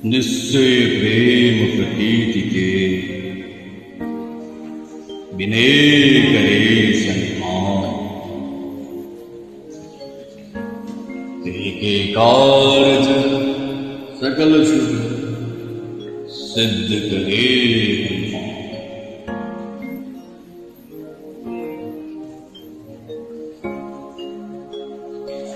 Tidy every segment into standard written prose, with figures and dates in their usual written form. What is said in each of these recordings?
निश्चय प्रेम प्रतीति के विनय करे सन्मान। तेके कारज सकल शुभ सिद्ध करे हनुमान।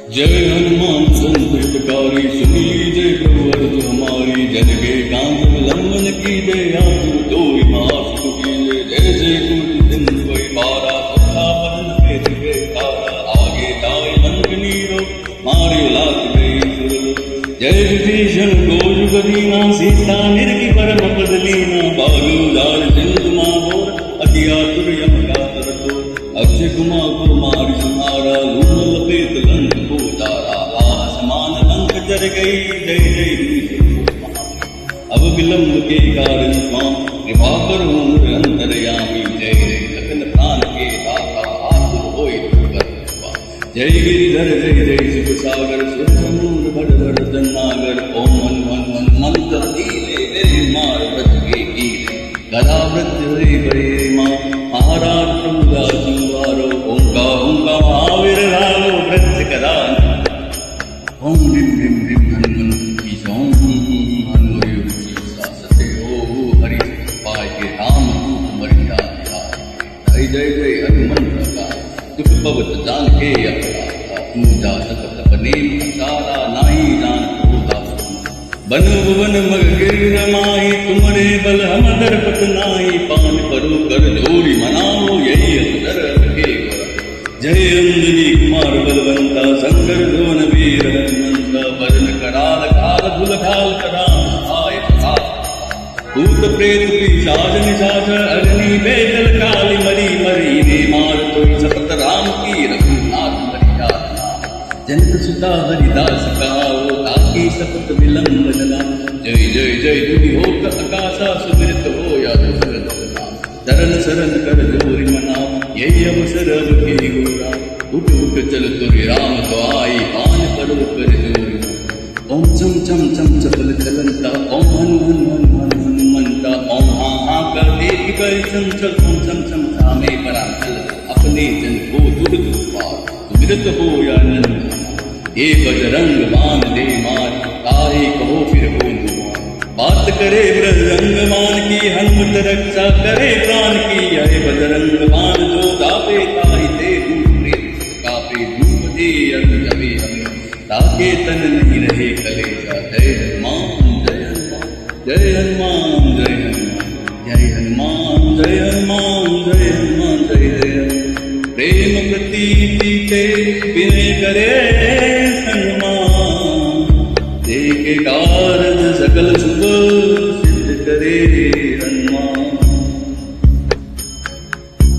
जय हनुमान संत हितकारी, सुनी जय प्रभु अर्ज हमारी। जन के कांत लंघन की जय आतुर दोई माफ की जय। जैसे कुल दिन कोई पारा, तथा बदन पे दिवे तारा। आगे ताय लंघनी रो, मारे लात गई सुर। जय विभीषण को जुग दीना, सीता निरखी परम पद लीना। बालू लाल सिंधु मामोर, अति आतुर यम का तरतो। अक्षय कुमार को मार सुमारा, लून लपेट लंक को तारा। आसमान लंक जर गई, जय जय अब विलंब के कारण स्वाम। कृपा करो अंतरयामी, जय जय लखन प्राण के दाता। आतुर होय दुर्गत कृपा। जय गिरिधर जय जय शिव सागर, सुर समुद्र भर भर तन्नागर। ओम मन मन मन मंत्र दीले दे मार व्रत के कीले। गदा व्रत हरे बड़े माँ, महाराज प्रभुदास वारो। ओंका महावीर रावो व्रत कदा। ओम ह्रीं ह्रीं ह्रीं हनुमन ईशों हनुमयो सते। ओ हरि पाय के राम दूत मरिया जय जय जय हनुमन प्रकाश। दुख पवत जान के अपराधा, पूजा सतत बने सारा। नाई जान क्रोधा बन भुवन मग गिर रमाई। तुमरे बल हम दरपत नाई, पान परो कर जोड़ी मनाओ। यही अवसर के गोरा। जय अंजनी कुमार बलवंता, संकर धोन वीर हनुमंता। वरण कराल काल धुल ढाल कराम आय प्रसाद। भूत प्रेत पिशाच निशाचर, अग्नि बेदल काली मरी मरी। ने मार कोई सपत राम की, रघुनाथ मरिया नाम। जनक सुता हरिदास कहाओ, ताकि सपत विलंब ना। जय जय जय दुनि होत आकाशा, सुमिरत हो या दशरथ नाम। चरण शरण कर जोरी मना, यही अवसर अब के गोरा। उठ उठ चल तुरि राम को आई, पान परो कर जोरी। ओम चम चम चम चपल चलंता, ओम हनु हनु हनु हनु हनुमंता। ओम हाँ हाँ कर देख गए चंचल, ओम चम चम थामे परांचल। अपने जन को दुर्ग पार, सुमिरत हो या नंद। ये बजरंग मान दे मान, ताहे कहो फिर हो नुमान। बात करे बजरंग मान की, हनुमत रक्षा करे प्राण की। यह बजरंग मान जो गावे, ताहि ते प्रेत कापे। धूप दे अग्नि जमे हमें, ताके तन नहीं रहे कलेजा। जय हनुमान जय हनुमान जय हनुमान जय हनुमान जय हनुमान जय हनुमान जय हनुमान जय हनुमान। प्रेम प्रतीति ते विनय करे सन्मान। देखे का